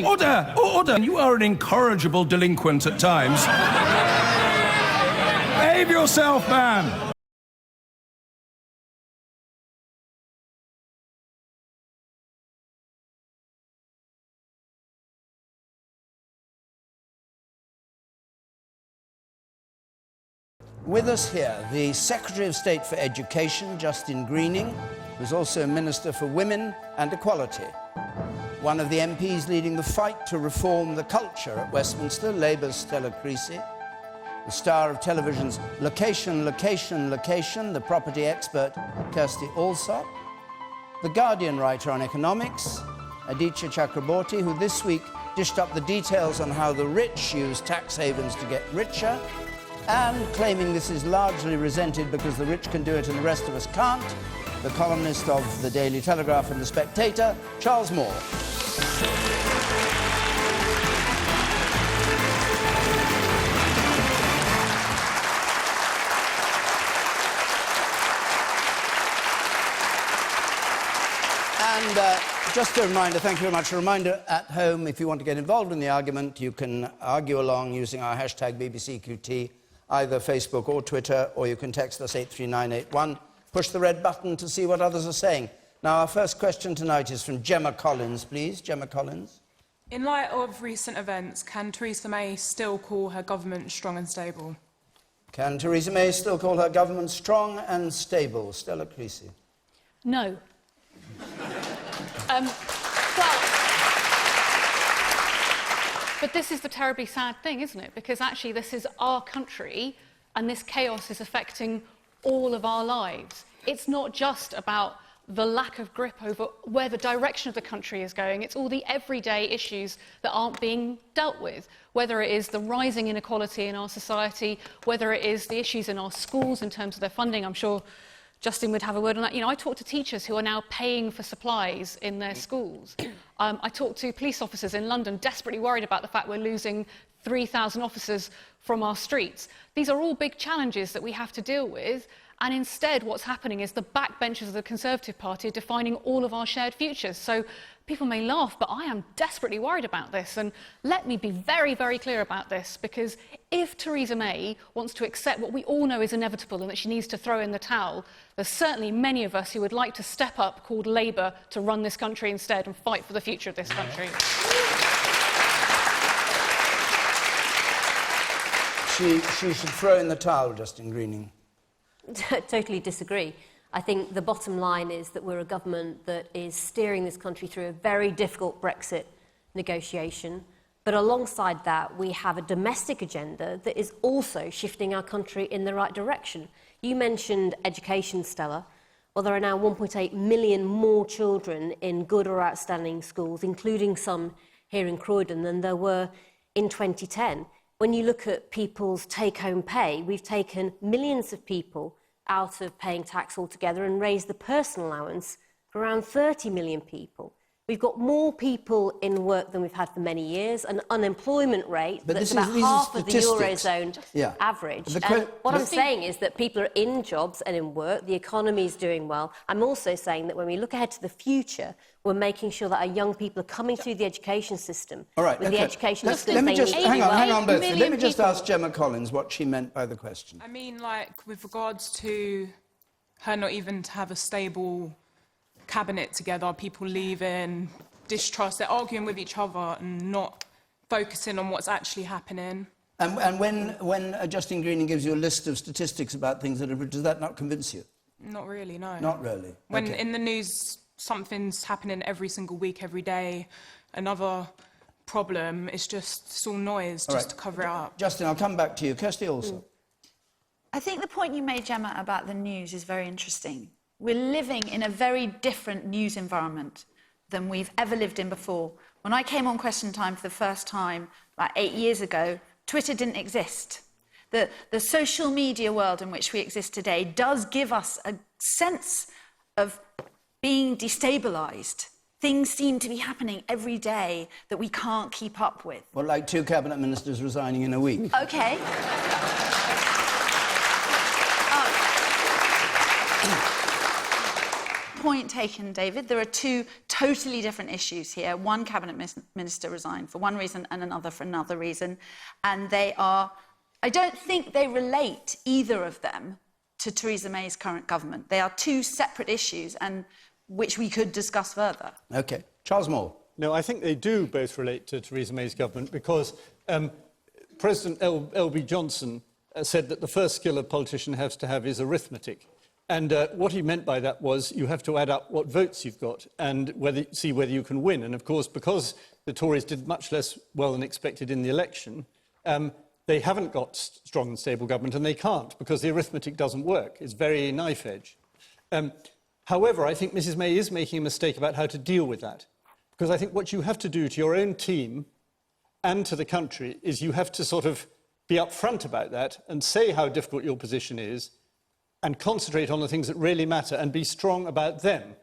Order! Order! You are an incorrigible delinquent at times. Behave yourself, man! With us here, the Secretary of State for Education, Justin Greening, who's also Minister for Women and Equality. One of the MPs leading the fight to reform the culture at Westminster, Labour's Stella Creasy. The star of television's Location, Location, Location, the property expert, Kirsty Allsop. The Guardian writer on economics, Aditya Chakraborty, who this week dished up the details on how the rich use tax havens to get richer, and claiming this is largely resented because the rich can do it and the rest of us can't, the columnist of The Daily Telegraph and The Spectator, Charles Moore. And just a reminder, thank you very much, a reminder at home, if you want to get involved in the argument, you can argue along using our hashtag BBCQT, either Facebook or Twitter, or you can text us 83981. Push the red button to see what others are saying. Now, our first question tonight is from Gemma Collins, please. Gemma Collins. In light of recent events, can Theresa May still call her government strong and stable? Can Theresa May still call her government strong and stable? Stella Creasy. No. But this is the terribly sad thing, isn't it? Because actually this is our country and this chaos is affecting all of our lives. It's not just about the lack of grip over where the direction of the country is going. It's all the everyday issues that aren't being dealt with, whether it is the rising inequality in our society, whether it is the issues in our schools in terms of their funding. I'm sure Justin would have a word on that. You know, I talk to teachers who are now paying for supplies in their schools. I talk to police officers in London desperately worried about the fact we're losing 3,000 officers from our streets. These are all big challenges that we have to deal with, and instead what's happening is the backbenchers of the Conservative Party are defining all of our shared futures. So people may laugh, but I am desperately worried about this, and let me be very, very clear about this, because if Theresa May wants to accept what we all know is inevitable and that she needs to throw in the towel, there's certainly many of us who would like to step up, called Labour, to run this country instead and fight for the future of this country. She should throw in the towel, Justin Greening. Totally disagree. I think the bottom line is that we're a government that is steering this country through a very difficult Brexit negotiation. But alongside that, we have a domestic agenda that is also shifting our country in the right direction. You mentioned education, Stella. Well, there are now 1.8 million more children in good or outstanding schools, including some here in Croydon, than there were in 2010. When you look at people's take-home pay, we've taken millions of people out of paying tax altogether and raised the personal allowance for around 30 million people. We've got more people in work than we've had for many years, an unemployment rate that's about half of the Eurozone average. And what I'm saying is that people are in jobs and in work, the economy is doing well. I'm also saying that when we look ahead to the future, we're making sure that our young people are coming through the education system with the education skills they need. Hang on, both. Let me just ask Gemma Collins what she meant by the question. I mean, like, with regards to her not even to have a stable cabinet together, people leaving, distrust, they're arguing with each other and not focusing on what's actually happening. And when Justin Greening gives you a list of statistics about things that are, does that not convince you? Not really, no. Not really? When in the news something's happening every single week, every day, another problem, it's all noise just to cover it up. Justin, I'll come back to you. Kirsty also. I think the point you made, Gemma, about the news is very interesting. We're living in a very different news environment than we've ever lived in before. When I came on Question Time for the first time, like 8 years ago, Twitter didn't exist. The social media world in which we exist today does give us a sense of being destabilised. Things seem to be happening every day that we can't keep up with. Well, like 2 cabinet ministers resigning in a week. OK. point taken, David. There are two totally different issues here. One cabinet minister resigned for one reason and another for another reason. And they are, I don't think they relate, either of them, to Theresa May's current government. They are two separate issues, and which we could discuss further. OK. Charles Moore. No, I think they do both relate to Theresa May's government because President L.B. Johnson said that the first skill a politician has to have is arithmetic. And what he meant by that was you have to add up what votes you've got and see whether you can win. And, of course, because the Tories did much less well than expected in the election, they haven't got strong and stable government, and they can't because the arithmetic doesn't work. It's very knife-edge. However, I think Mrs May is making a mistake about how to deal with that. Because I think what you have to do to your own team and to the country is you have to sort of be upfront about that and say how difficult your position is and concentrate on the things that really matter and be strong about them.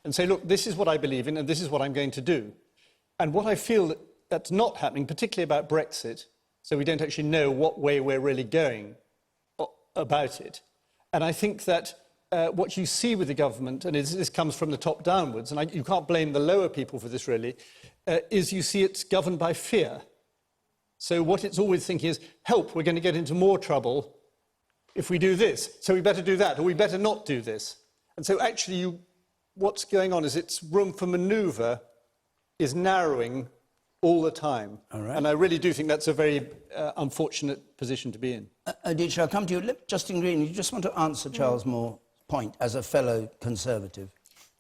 And say, look, this is what I believe in and this is what I'm going to do. And what I feel that's not happening, particularly about Brexit, so we don't actually know what way we're really going about it. And I think that what you see with the government, and this comes from the top downwards, and you can't blame the lower people for this really, is you see it's governed by fear. So what it's always thinking is, help, we're going to get into more trouble if we do this, so we better do that, or we better not do this. And so actually what's going on is its room for manoeuvre is narrowing all the time. All right. And I really do think that's a very unfortunate position to be in. Aditya, I'll come to you. Justin Green, you just want to answer Charles Moore's point as a fellow Conservative.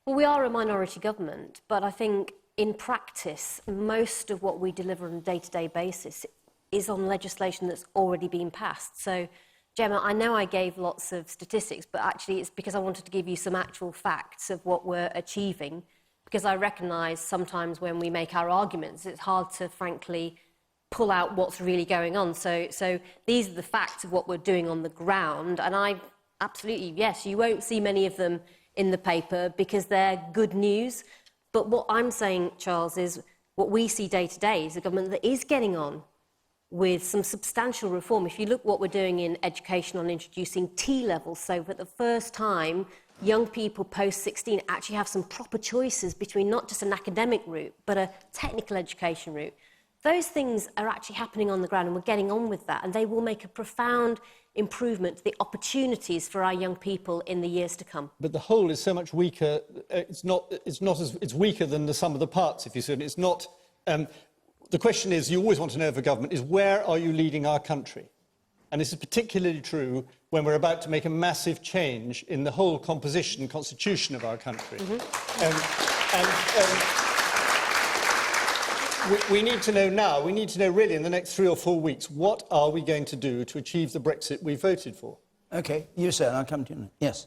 Well, we are a minority government, but I think in practice, most of what we deliver on a day-to-day basis is on legislation that's already been passed. So, Gemma, I know I gave lots of statistics, but actually it's because I wanted to give you some actual facts of what we're achieving, because I recognise sometimes when we make our arguments, it's hard to, frankly, pull out what's really going on. So these are the facts of what we're doing on the ground, and I absolutely, yes, you won't see many of them in the paper because they're good news. But what I'm saying, Charles, is what we see day to day is a government that is getting on with some substantial reform. If you look what we're doing in education on introducing T-levels, so for the first time, young people post-16 actually have some proper choices between not just an academic route, but a technical education route. Those things are actually happening on the ground, and we're getting on with that, and they will make a profound improvement to the opportunities for our young people in the years to come. But the whole is so much weaker. It's weaker than the sum of the parts, if you see it. It's not. The question is, you always want to know of a government, is where are you leading our country? And this is particularly true when we're about to make a massive change in the whole composition and constitution of our country. We need to know now, we need to know really in the next 3 or 4 weeks, what are we going to do to achieve the Brexit we voted for? OK, you, sir, and I'll come to you now. Yes.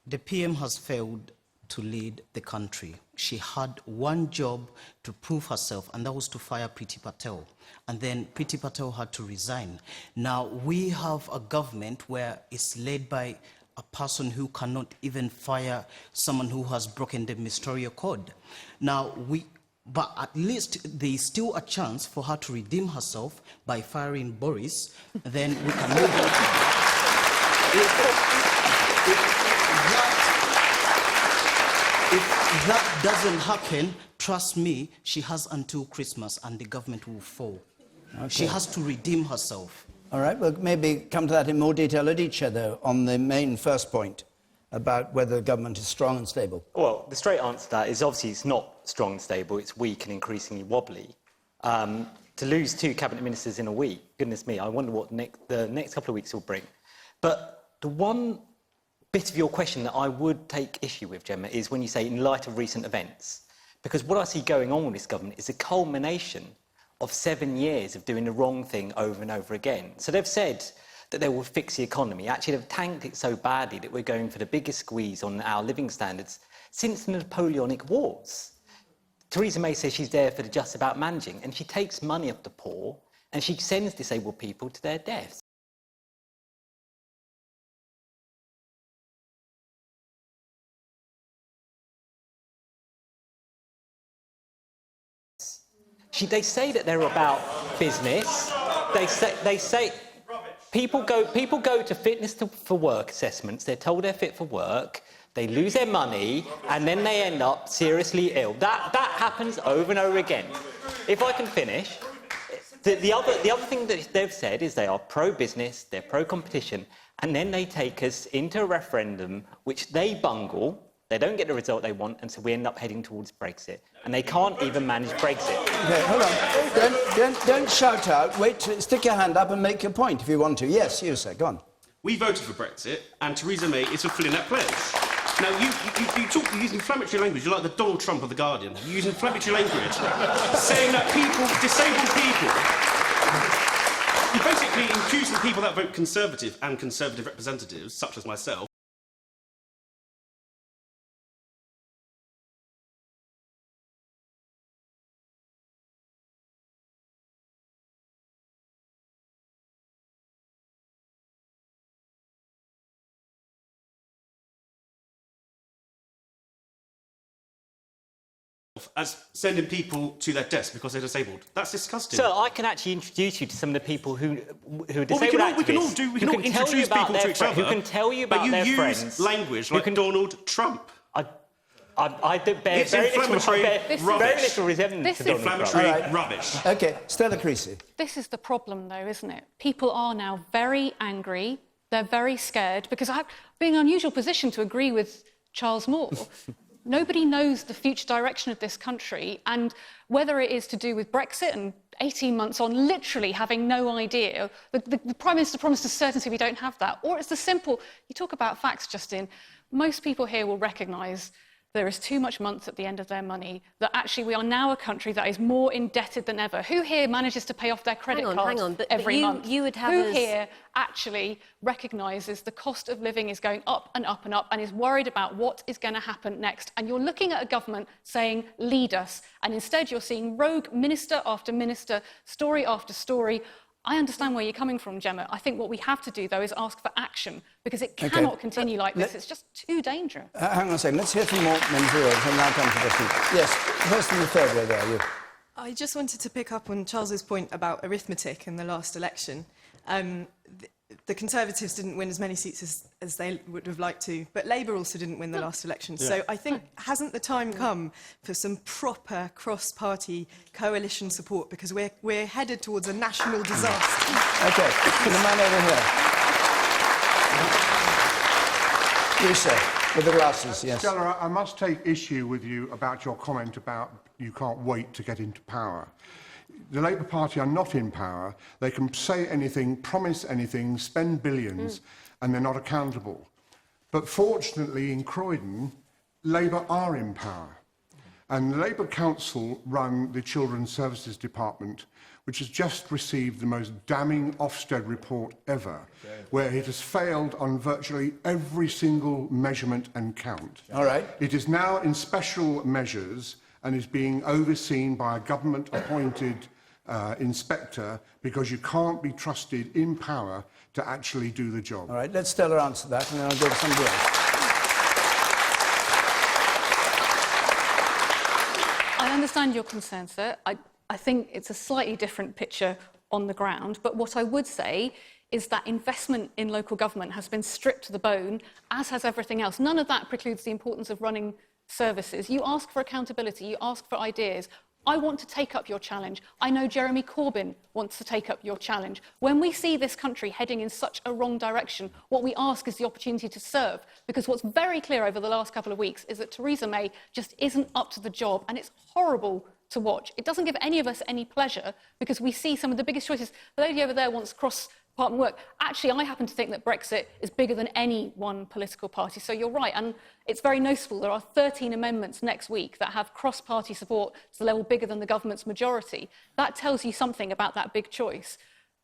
The PM has failed to lead the country. She had one job to prove herself, and that was to fire Priti Patel. And then Priti Patel had to resign. Now, we have a government where it's led by a person who cannot even fire someone who has broken the ministerial code. Now, but at least there is still a chance for her to redeem herself by firing Boris. Then we can move on. If that doesn't happen, trust me, she has until Christmas and the government will fall. Okay. She has to redeem herself. All right, we'll maybe come to that in more detail at each other on the main first point about whether the government is strong and stable. Well, the straight answer to that is obviously it's not strong and stable, it's weak and increasingly wobbly. To lose 2 cabinet ministers in a week, goodness me, I wonder what the next couple of weeks will bring. But the one bit of your question that I would take issue with, Gemma, is when you say in light of recent events. Because what I see going on with this government is a culmination of 7 years of doing the wrong thing over and over again. So they've said that they will fix the economy. Actually, they've tanked it so badly that we're going for the biggest squeeze on our living standards since the Napoleonic Wars. Theresa May says she's there for the just about managing, and she takes money off the poor and she sends disabled people to their deaths. They say that they're about business. They say people go to fitness for work assessments. They're told they're fit for work. they lose their money, and then they end up seriously ill. That happens over and over again. If I can finish, the other thing that they've said is they are pro-business, they're pro-competition, and then they take us into a referendum which they bungle. They don't get the result they want, and so we end up heading towards Brexit. And they can't even manage Brexit. OK, hold on. Don't shout out. Wait, stick your hand up and make your point if you want to. Yes, you, sir. Go on. We voted for Brexit, and Theresa May is fulfilling that pledge. Now, you use inflammatory language. You're like the Donald Trump of The Guardian. You use inflammatory language, saying that disabled people... You're basically accusing people that vote Conservative and Conservative representatives, such as myself, as sending people to their deaths because they're disabled. That's disgusting. So I can actually introduce you to some of the people who are disabled we can all introduce people to each other. Who can tell you about their friends. But you use language like Donald Trump. I bear very little resentment to Donald Trump. Inflammatory rubbish. OK, Stella Creasy. This is the problem, though, isn't it? People are now very angry. They're very scared because I'm being in an unusual position to agree with Charles Moore. Nobody knows the future direction of this country, and whether it is to do with Brexit and 18 months on literally having no idea, the Prime Minister promised us certainty we don't have that, or it's the simple, you talk about facts, Justin, most people here will recognise there is too much month at the end of their money, that actually we are now a country that is more indebted than ever. Who here manages to pay off their credit cards every month? You would have Who here actually recognises the cost of living is going up and up and up and is worried about what is going to happen next? And you're looking at a government saying, lead us. And instead you're seeing rogue minister after minister, story after story. I understand where you're coming from, Gemma. I think what we have to do, though, is ask for action, because it cannot continue like this. It's just too dangerous. Hang on a second. Let's hear from more men here, and now come to the feet. Yes, first in the third row there, you. I just wanted to pick up on Charles's point about arithmetic in the last election. The Conservatives didn't win as many seats as they would have liked to, but Labour also didn't win the last election. Yeah. So I think, hasn't the time come for some proper cross-party coalition support, because we're headed towards a national disaster? OK, to the man over here. You, sir, with the glasses, yes. Stella, I must take issue with you about your comment about you can't wait to get into power. The Labour Party are not in power. They can say anything, promise anything, spend billions, and they're not accountable. But fortunately, in Croydon, Labour are in power. And the Labour Council run the Children's Services Department, which has just received the most damning Ofsted report ever, where it has failed on virtually every single measurement and count. All right. It is now in special measures and is being overseen by a government-appointed inspector, because you can't be trusted in power to actually do the job. All right, let Stella answer that, and then I'll go to somebody else. I understand your concern, sir. I think it's a slightly different picture on the ground, but what I would say is that investment in local government has been stripped to the bone, as has everything else. None of that precludes the importance of running services. You ask for accountability, you ask for ideas. I want to take up your challenge. I know Jeremy Corbyn wants to take up your challenge. When we see this country heading in such a wrong direction, what we ask is the opportunity to serve, because what's very clear over the last couple of weeks is that Theresa May just isn't up to the job, and it's horrible to watch. It doesn't give any of us any pleasure, because we see some of the biggest choices. The lady over there wants cross-party work. Actually, I happen to think that Brexit is bigger than any one political party. So you're right, and it's very noticeable. There are 13 amendments next week that have cross-party support to the level bigger than the government's majority. That tells you something about that big choice.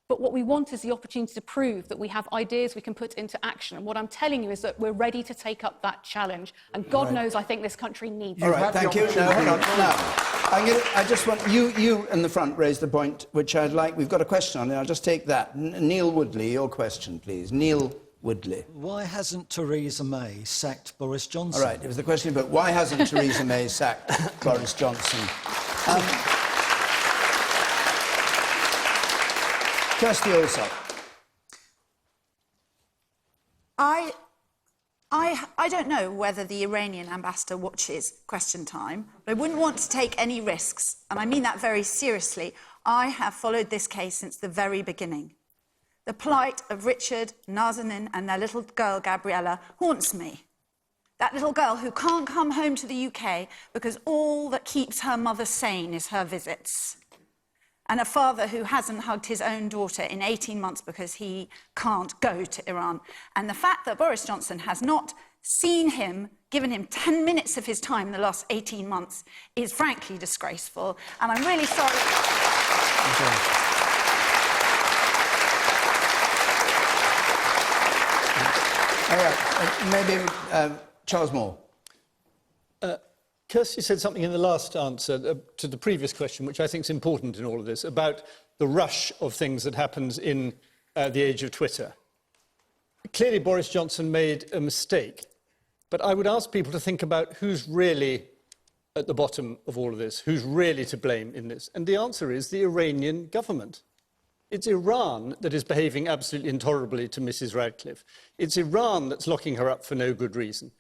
But what we want is the opportunity to prove that we have ideas we can put into action. And what I'm telling you is that we're ready to take up that challenge. And God knows I think this country needs it. All right, thank you. No, hold on. Now, I just want... You in the front raised a point which I'd like... We've got a question on it. I'll just take that. Neil Woodley, your question, please. Neil Woodley. Why hasn't Theresa May sacked Boris Johnson? All right, it was the question about why hasn't Theresa May sacked Boris Johnson. Kirsty Allsop. I I don't know whether the Iranian ambassador watches Question Time, but I wouldn't want to take any risks, and I mean that very seriously. I have followed this case since the very beginning. The plight of Richard, Nazanin and their little girl, Gabriella, haunts me. That little girl who can't come home to the UK because all that keeps her mother sane is her visits. And a father who hasn't hugged his own daughter in 18 months because he can't go to Iran. And the fact that Boris Johnson has not seen him, given him 10 minutes of his time in the last 18 months is frankly disgraceful. And I'm really sorry. Okay. All right, maybe Charles Moore. Kirsty said something in the last answer to the previous question, which I think is important in all of this, about the rush of things that happens in the age of Twitter. Clearly, Boris Johnson made a mistake, but I would ask people to think about who's really at the bottom of all of this, who's really to blame in this. And the answer is the Iranian government. It's Iran that is behaving absolutely intolerably to Mrs. Radcliffe. It's Iran that's locking her up for no good reason.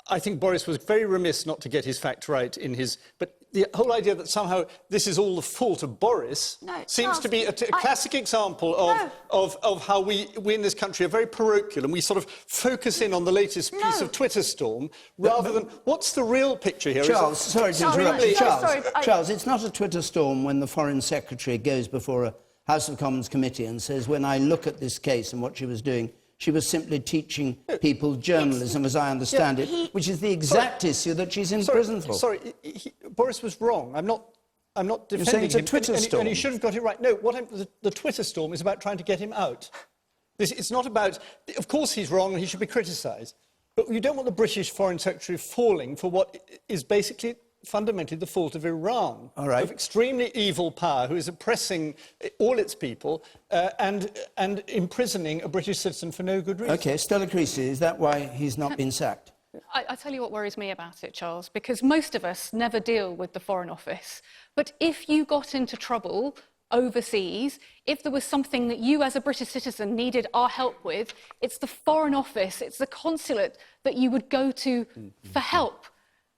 I think Boris was very remiss not to get his facts right in his... But the whole idea that somehow this is all the fault of Boris seems to be a classic example of how we in this country are very parochial and we sort of focus in on the latest piece of Twitter storm rather than... What's the real picture here? Charles, sorry to interrupt you. Charles, it's not a Twitter storm when the Foreign Secretary goes before a House of Commons committee and says, when I look at this case and what she was doing, she was simply teaching people journalism, as I understand it, which is the exact issue that she's in prison for. Boris was wrong. I'm not defending You're saying it's him. a Twitter storm. And he should have got it right. No, the Twitter storm is about trying to get him out. It's not about... Of course he's wrong and he should be criticised. But you don't want the British Foreign Secretary falling for what is basically fundamentally the fault of Iran, of extremely evil power who is oppressing all its people and imprisoning a British citizen for no good reason. OK, Stella Creasy, is that why he's not been sacked? I tell you what worries me about it, Charles, because most of us never deal with the Foreign Office. But if you got into trouble overseas, if there was something that you as a British citizen needed our help with, it's the Foreign Office, it's the consulate that you would go to for help.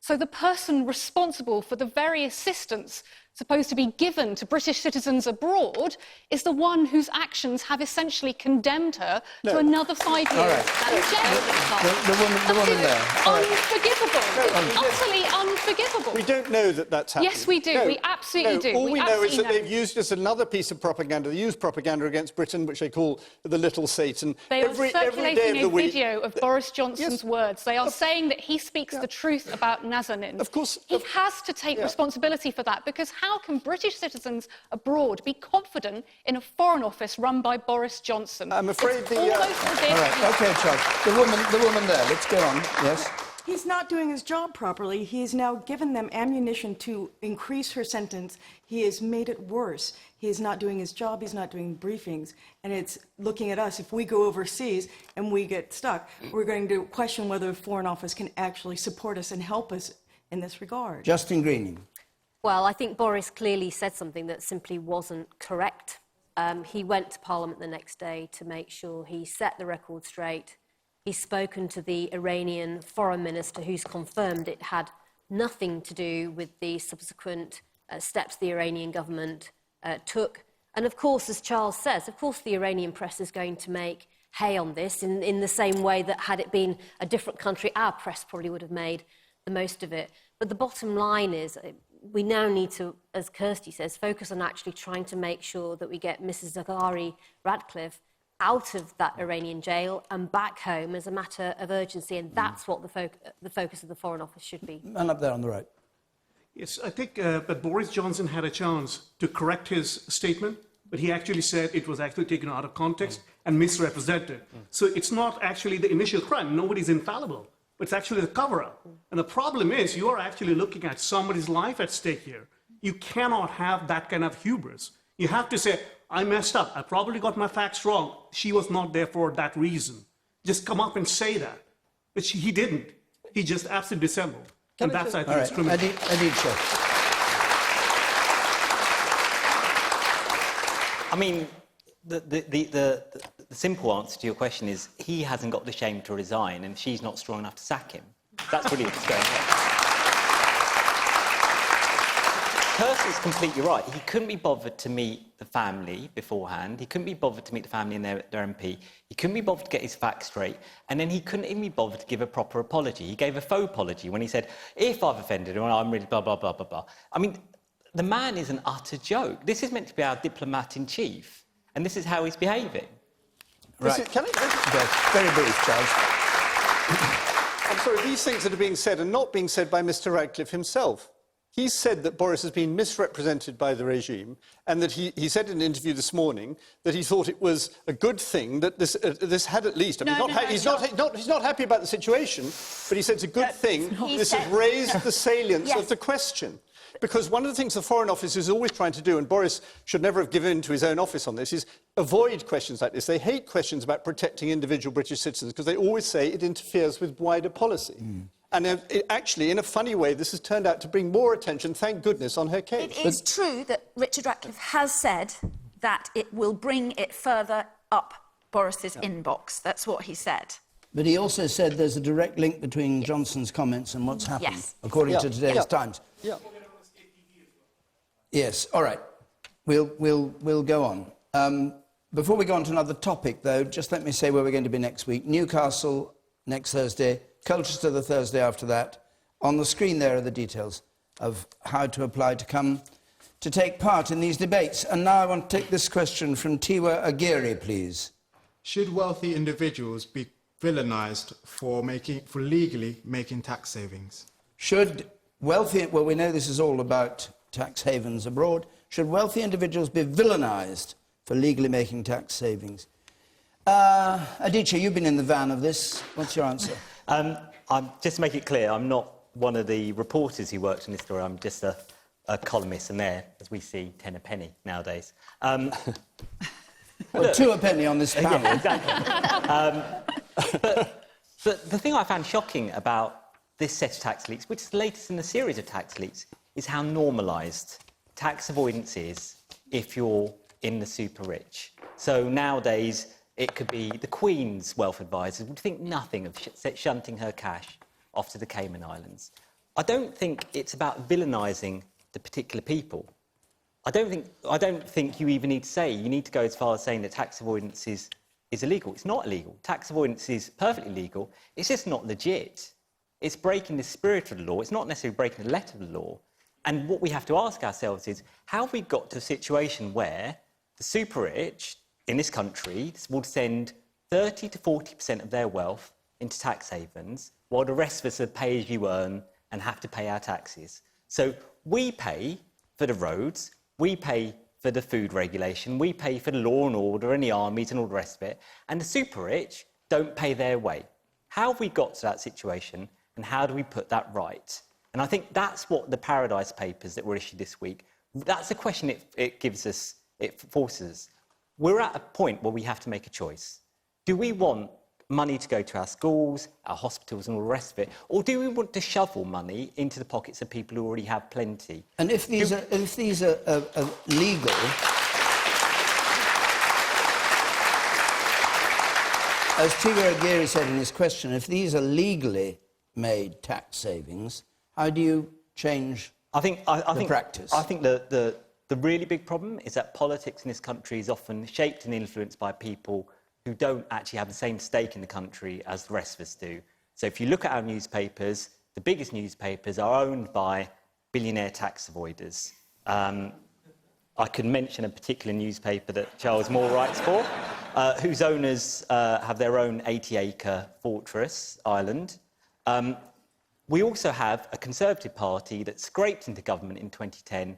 So the person responsible for the very assistance supposed to be given to British citizens abroad is the one whose actions have essentially condemned her to another 5 years in jail. The woman there. Unforgivable. It's utterly unforgivable. We don't know that that's happening. Yes, we do. We absolutely do. All we know is that they've used as another piece of propaganda. They use propaganda against Britain, which they call the little Satan. They are circulating a week, video of Boris Johnson's words. They are saying that he speaks the truth about Nazanin. Of course. He has to take responsibility for that, because how can British citizens abroad be confident in a Foreign Office run by Boris Johnson? I'm afraid it's almost as if... All right, OK, Charles. The woman there, let's go on. Yes? He's not doing his job properly. He's now given them ammunition to increase her sentence. He has made it worse. He is not doing his job. He's not doing briefings. And it's looking at us. If we go overseas and we get stuck, we're going to question whether the Foreign Office can actually support us and help us in this regard. Justin Greening. Well, I think Boris clearly said something that simply wasn't correct. He went to Parliament the next day to make sure he set the record straight. He's spoken to the Iranian foreign minister, who's confirmed it had nothing to do with the subsequent steps the Iranian government took. And of course, as Charles says, of course the Iranian press is going to make hay on this in the same way that had it been a different country, our press probably would have made the most of it. But the bottom line is we now need to, as Kirsty says, focus on actually trying to make sure that we get Mrs. Zaghari Radcliffe out of that Iranian jail and back home as a matter of urgency, and that's what the focus of the Foreign Office should be. Man up there on the right. Yes, I think that Boris Johnson had a chance to correct his statement, but he actually said it was actually taken out of context and misrepresented. So it's not actually the initial crime. Nobody's infallible. But it's actually the cover-up. And the problem is you are actually looking at somebody's life at stake here. You cannot have that kind of hubris. You have to say, I messed up. I probably got my facts wrong. She was not there for that reason. Just come up and say that. But he didn't. He just absolutely dissembled. And that's, I think, it's criminal. I mean, the the simple answer to your question is he hasn't got the shame to resign and she's not strong enough to sack him. That's really what's going on. Kirsty's completely right. He couldn't be bothered to meet the family beforehand. He couldn't be bothered to meet the family and their MP. He couldn't be bothered to get his facts straight. And then he couldn't even be bothered to give a proper apology. He gave a faux apology when he said, if I've offended him, I'm really blah, blah, blah, blah, blah. I mean, the man is an utter joke. This is meant to be our diplomat-in-chief, and this is how he's behaving. Right. Can I... Yes, very brief, Charles. I'm sorry, these things that are being said are not being said by Mr Radcliffe himself. He said that Boris has been misrepresented by the regime, and that he said in an interview this morning that he thought it was a good thing that this had at least... he's not happy about the situation, but he said it's a good thing. This has raised the salience of the question. Because one of the things the Foreign Office is always trying to do, and Boris should never have given in to his own office on this, is avoid questions like this. They hate questions about protecting individual British citizens because they always say it interferes with wider policy. And actually, in a funny way, this has turned out to bring more attention, thank goodness, on her case. It is true that Richard Ratcliffe has said that it will bring it further up Boris's inbox. That's what he said. But he also said there's a direct link between Johnson's comments and what's happened, according to today's Times. Yes, all right. We'll go on. Before we go on to another topic, though, just let me say where we're going to be next week. Newcastle next Thursday, Colchester the Thursday after that. On the screen there are the details of how to apply to come to take part in these debates. And now I want to take this question from Tiwa Aguirre, please. Should wealthy individuals be villainised for legally making tax savings? Should wealthy... Well, we know this is all about tax havens abroad. Should wealthy individuals be villainised for legally making tax savings? Aditya, you've been in the van of this. What's your answer? Just to make it clear, I'm not one of the reporters who worked on this story. I'm just a columnist, and there, as we see, 10 a penny nowadays. Well, 2 a penny on this panel. Yeah, exactly. But the thing I found shocking about this set of tax leaks, which is the latest in the series of tax leaks, is how normalised tax avoidance is if you're in the super rich. So nowadays, it could be the Queen's wealth advisors would think nothing of shunting her cash off to the Cayman Islands. I don't think it's about villainising the particular people. I don't think you even need to say, you need to go as far as saying that tax avoidance is illegal. It's not illegal. Tax avoidance is perfectly legal. It's just not legit. It's breaking the spirit of the law. It's not necessarily breaking the letter of the law. And what we have to ask ourselves is, how have we got to a situation where the super rich in this country will send 30 to 40% of their wealth into tax havens, while the rest of us are pay as you earn and have to pay our taxes? So we pay for the roads, we pay for the food regulation, we pay for the law and order and the armies and all the rest of it, and the super rich don't pay their way. How have we got to that situation, and how do we put that right? And I think that's what the Paradise Papers that were issued this week, that's the question it gives us, it forces us. We're at a point where we have to make a choice. Do we want money to go to our schools, our hospitals and all the rest of it, or do we want to shovel money into the pockets of people who already have plenty? And if these are legal... As Tiwa Aguirre said in his question, if these are legally made tax savings, how do you change the practice? I think the really big problem is that politics in this country is often shaped and influenced by people who don't actually have the same stake in the country as the rest of us do. So if you look at our newspapers, the biggest newspapers are owned by billionaire tax avoiders. I can mention a particular newspaper that Charles Moore writes for, whose owners have their own 80-acre fortress island. We also have a Conservative Party that scraped into government in 2010,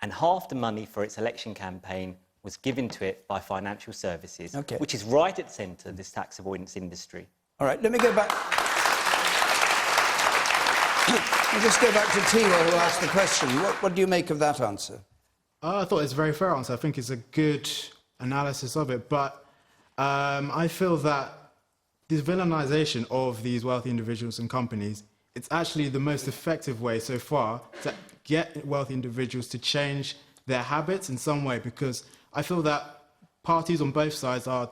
and half the money for its election campaign was given to it by financial services, which is right at the centre of this tax avoidance industry. All right, let me go back... I'll just go back to Tiwa, who asked the question. What do you make of that answer? I thought it's a very fair answer. I think it's a good analysis of it, but I feel that this villainisation of these wealthy individuals and companies, it's actually the most effective way so far to get wealthy individuals to change their habits in some way, because I feel that parties on both sides are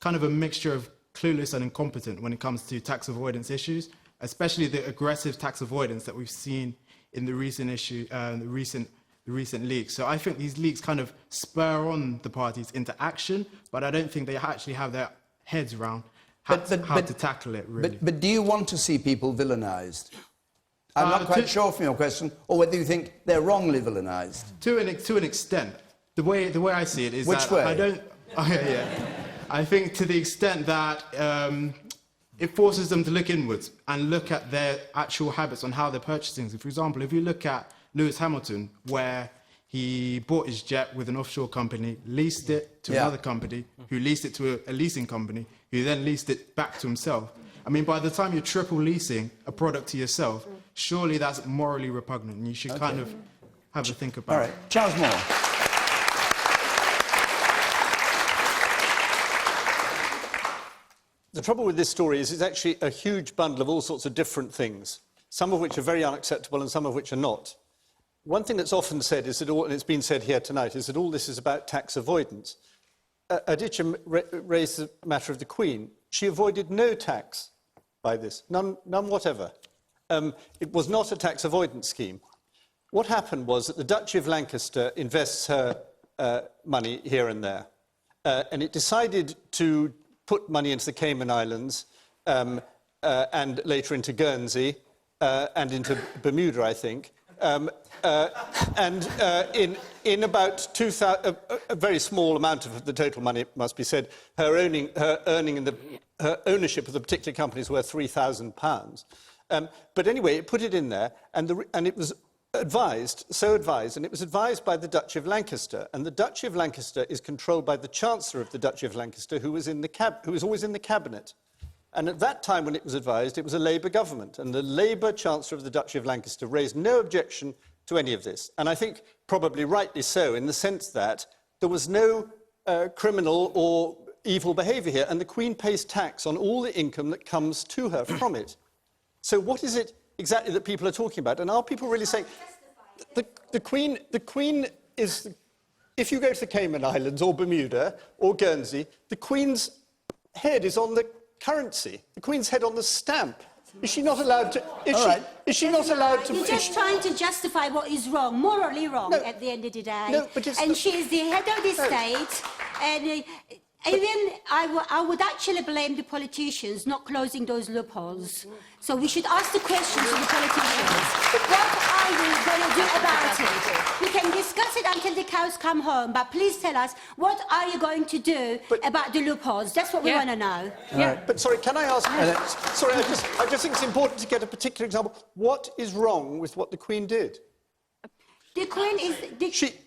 kind of a mixture of clueless and incompetent when it comes to tax avoidance issues, especially the aggressive tax avoidance that we've seen in the recent recent leaks. So I think these leaks kind of spur on the parties into action, but I don't think they actually have their heads around how to tackle it, really. But do you want to see people villainised? I'm not quite sure from your question, or whether you think they're wrongly villainised. To an extent. The way I see it is Which that way? I don't... I think to the extent that it forces them to look inwards and look at their actual habits on how they're purchasing things. For example, if you look at Lewis Hamilton, where he bought his jet with an offshore company, leased it to another company, who leased it to a leasing company, who then leased it back to himself. I mean, by the time you're triple leasing a product to yourself, surely that's morally repugnant, and you should kind of have a think about it. All right, Charles Moore. The trouble with this story is it's actually a huge bundle of all sorts of different things, some of which are very unacceptable and some of which are not. One thing that's often said is that, and it's been said here tonight, is that all this is about tax avoidance. Aditya raised the matter of the Queen. She avoided no tax by this, none whatever. It was not a tax avoidance scheme. What happened was that the Duchy of Lancaster invests her money here and there, and it decided to put money into the Cayman Islands and later into Guernsey and into Bermuda, I think. In about 2,000, a very small amount of the total money, it must be said, her ownership of the particular company is worth £3,000. But anyway, it put it in there, and it was advised, and it was advised by the Duchy of Lancaster, and the Duchy of Lancaster is controlled by the Chancellor of the Duchy of Lancaster, who was always in the cabinet. And at that time, when it was advised, it was a Labour government, and the Labour Chancellor of the Duchy of Lancaster raised no objection to any of this. And I think probably rightly so, in the sense that there was no criminal or evil behaviour here, and the Queen pays tax on all the income that comes to her from it. So what is it exactly that people are talking about? And are people really saying... The Queen is... If you go to the Cayman Islands or Bermuda or Guernsey, the Queen's head is on the currency. The Queen's head on the stamp. Is she not allowed to... Is she not allowed to... You're just trying to justify what is wrong, morally wrong, at the end of the day. No, but it's and she is the head of the state, and even I would actually blame the politicians not closing those loopholes. So we should ask the questions of the politicians. What are we going to do about it? We can discuss it until the cows come home, but please tell us, what are you going to do about the loopholes? That's what we want to know. But sorry, can I ask... Sorry, I just think it's important to get a particular example. What is wrong with what the Queen did? The Queen is...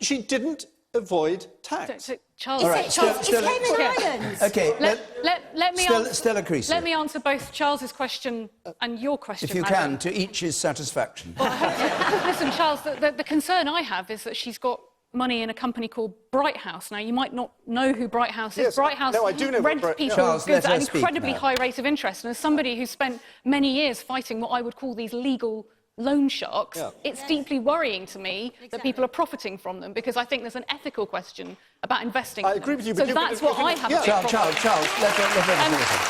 She didn't avoid tax. Charles, All right, it's Cayman Islands. Okay, let me Stella Creasy. Let me answer both Charles's question and your question, If you madam. can, to each his satisfaction. Listen, Charles, the concern I have is that she's got money in a company called Bright House. Now, you might not know who Bright House is. Yes, Bright House no, I do know rents people Charles, goods let at her an speak incredibly now. high rate of interest. And as somebody who's spent many years fighting what I would call these legal loan sharks, it's deeply worrying to me that people are profiting from them, because I think there's an ethical question about investing. I agree with you, but so that's what I have a big problem. Charles, let her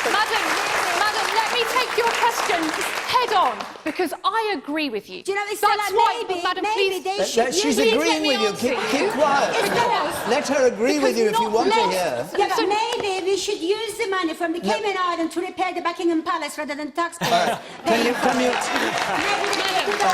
Madam, let me take your question head on, because I agree with you. Do you know, it's That's like why, maybe, Madam, maybe please... they should... She's Please agreeing let me with you. answer Keep quiet. Let her agree with you if you want to hear. Yeah, but maybe we should use the money from the Cayman Islands to repair the Buckingham Palace rather than taxpayers.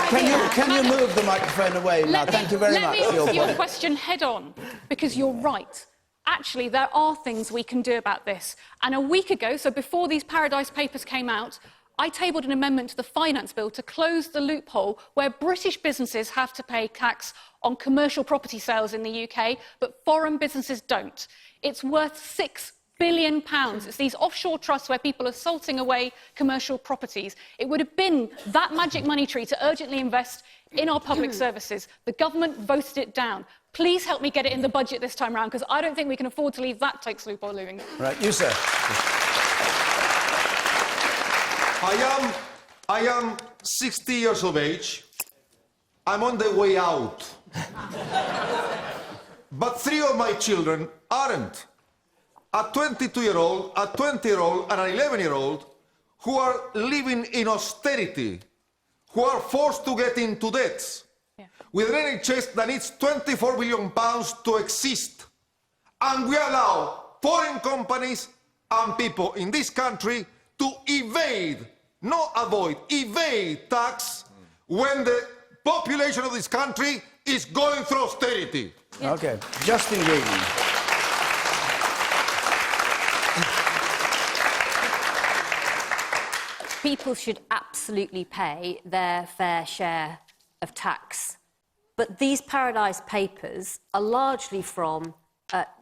Can you move the microphone away now? Thank you very much for your Let me answer your point. question head on, because you're right. Actually, there are things we can do about this. And a week ago, so before these Paradise Papers came out, I tabled an amendment to the Finance Bill to close the loophole where British businesses have to pay tax on commercial property sales in the UK, but foreign businesses don't. It's worth £6 billion. It's these offshore trusts where people are salting away commercial properties. It would have been that magic money tree to urgently invest in our public services. The government voted it down. Please help me get it in the budget this time round, because I don't think we can afford to leave that tax loophole looming. Right, you, sir. I am 60 years of age. I'm on the way out. But 3 of my children aren't. a 22-year-old, a 20-year-old, and an 11-year-old who are living in austerity, who are forced to get into debts, with an NHS that needs £24 billion to exist. And we allow foreign companies and people in this country to evade, not avoid, evade tax when the population of this country is going through austerity. Okay, Justin Green. People should absolutely pay their fair share of tax. But these Paradise Papers are largely from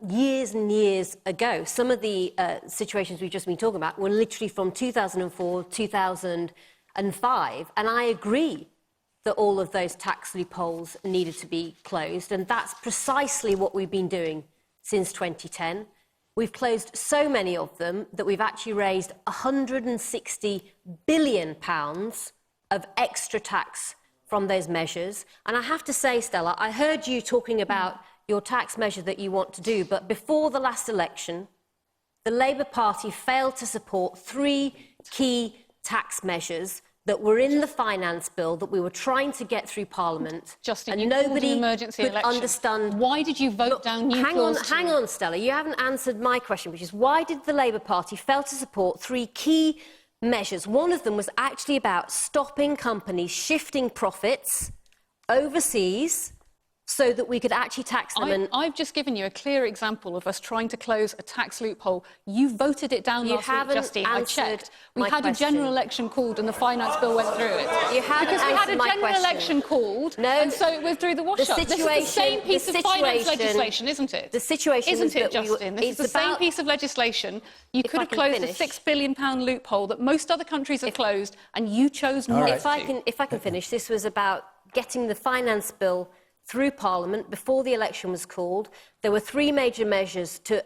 years and years ago. Some of the situations we've just been talking about were literally from 2004, 2005. And I agree that all of those tax loopholes needed to be closed. And that's precisely what we've been doing since 2010. We've closed so many of them that we've actually raised £160 billion of extra tax from those measures. And I have to say, Stella, I heard you talking about your tax measure that you want to do, but before the last election, the Labour Party failed to support 3 key tax measures that were in the finance bill that we were trying to get through Parliament. Justin, and nobody could understand. Why did you vote down new clause 2? Hang on, Stella. You haven't answered my question, which is why did the Labour Party fail to support 3 key measures? One of them was actually about stopping companies shifting profits overseas so that we could actually tax them. I've just given you a clear example of us trying to close a tax loophole. You voted it down last week, Justine. I checked. We had a general election called and the finance bill went through it. You haven't because we had a my general question. election called and so it went through the wash-up. This is the same piece of finance legislation, isn't it? The situation isn't is it, that Justin? This is the same piece of legislation. You could have closed a £6 billion loophole that most other countries have closed and you chose not to. If I can finish, this was about getting the finance bill through Parliament before the election was called. There were 3 major measures to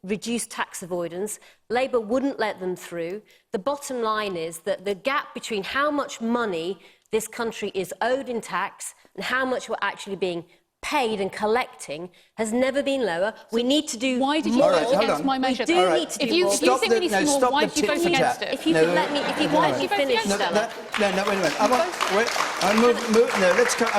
reduce tax avoidance. Labour wouldn't let them through. The bottom line is that the gap between how much money this country is owed in tax and how much we're actually being paid and collecting has never been lower. We need to do. Why did you vote against my measure? We do need to do more. If you think we need to do more, why did you vote against it? If you could let me, why did you finish, Stella? Wait a minute. I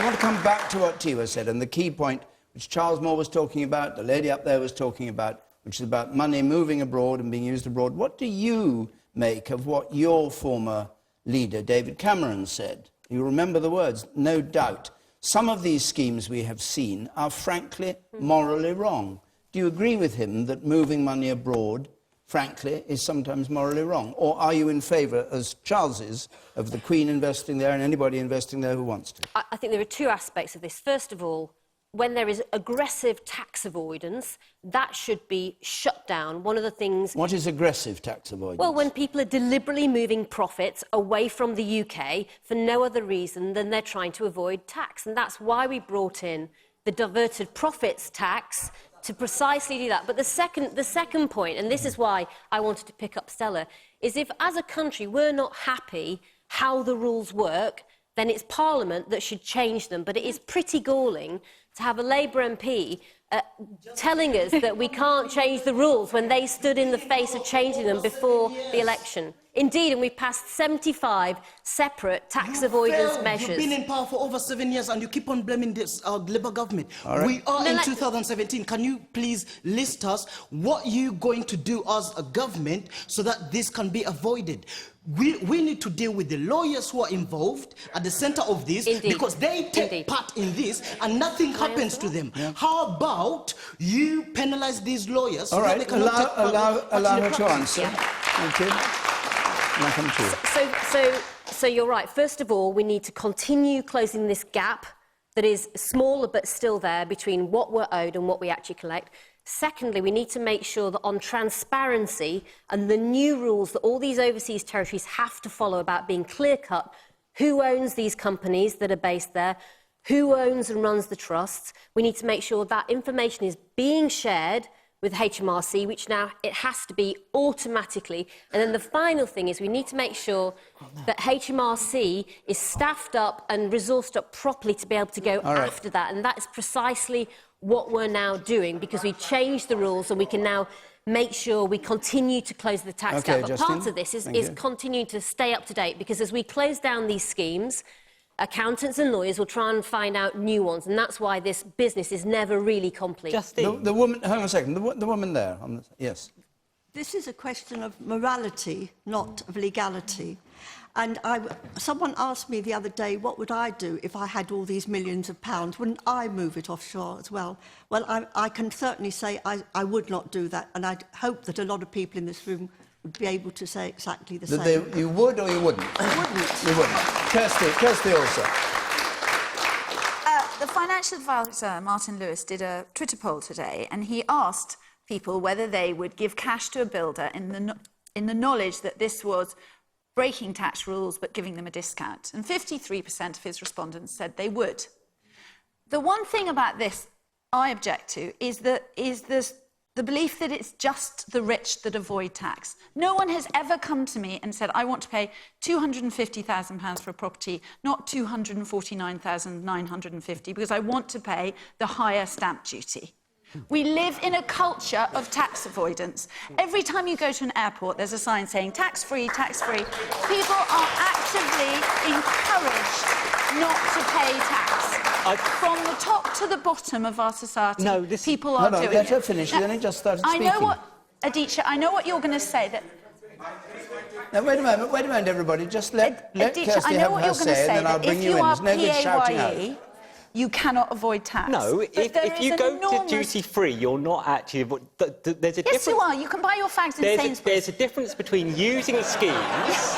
want to come back to what Tiwa said, and the key point, which Charles Moore was talking about, the lady up there was talking about, which is about money moving abroad and being used abroad. What do you make of what your former leader, David Cameron, said? You remember the words, no doubt. Some of these schemes we have seen are frankly morally wrong. Do you agree with him that moving money abroad, frankly, is sometimes morally wrong? Or are you in favour, as Charles is, of the Queen investing there and anybody investing there who wants to? I think there are 2 aspects of this. First of all, when there is aggressive tax avoidance, that should be shut down. One of the things... What is aggressive tax avoidance? Well, when people are deliberately moving profits away from the UK for no other reason than they're trying to avoid tax. And that's why we brought in the diverted profits tax to precisely do that. But the second point, and this is why I wanted to pick up Stella, is if as a country we're not happy how the rules work, then it's Parliament that should change them. But it is pretty galling to have a Labour MP telling us that we can't change the rules when they stood in the face of changing them before the election. Indeed, and we passed 75 separate tax avoidance measures. You've been in power for over 7 years and you keep on blaming this Labour government. Right. We are in 2017. Can you please list us what you're going to do as a government so that this can be avoided? We need to deal with the lawyers who are involved at the centre of this because they take part in this and nothing happens to them. Yeah. How about you penalise these lawyers so that they cannot take part allow her to answer. Yeah. Thank you. I'll come to you. So you're right. First of all, we need to continue closing this gap that is smaller but still there between what we're owed and what we actually collect. Secondly, we need to make sure that on transparency and the new rules that all these overseas territories have to follow about being clear-cut, who owns these companies that are based there, who owns and runs the trusts, we need to make sure that information is being shared with HMRC, which now it has to be automatically. And then the final thing is we need to make sure that HMRC is staffed up and resourced up properly to be able to go after that. And that is precisely what we're now doing, because we changed the rules and we can now make sure we continue to close the tax gap. But part of this is continuing to stay up to date, because as we close down these schemes, accountants and lawyers will try and find out new ones, and that's why this business is never really complete. The woman, hang on a second, the woman there, yes. This is a question of morality, not of legality. And someone asked me the other day, what would I do if I had all these millions of pounds? Wouldn't I move it offshore as well? Well, I can certainly say I would not do that, and I hope that a lot of people in this room would be able to say exactly the same. You would or you wouldn't? I wouldn't. You wouldn't. Kirsty also. The financial advisor, Martin Lewis, did a Twitter poll today, and he asked people whether they would give cash to a builder in the knowledge that this was breaking tax rules but giving them a discount. And 53% of his respondents said they would. The one thing about this I object to is the belief that it's just the rich that avoid tax. No one has ever come to me and said, I want to pay £250,000 for a property, not £249,950, because I want to pay the higher stamp duty. We live in a culture of tax avoidance. Every time you go to an airport, there's a sign saying tax-free, tax-free. People are actively encouraged not to pay tax. From the top to the bottom of our society, people are doing it. Let her finish, then he just started speaking. Aditya, I know what you're going to say. Now, wait a moment, everybody. Just let Kirsty have her say, and then I'll bring you in. There's no good shouting out. You cannot avoid tax. No, if you go to duty-free, you're not actually... There's a difference. Yes, you are. You can buy your fags in Sainsbury's. There's a difference between using schemes...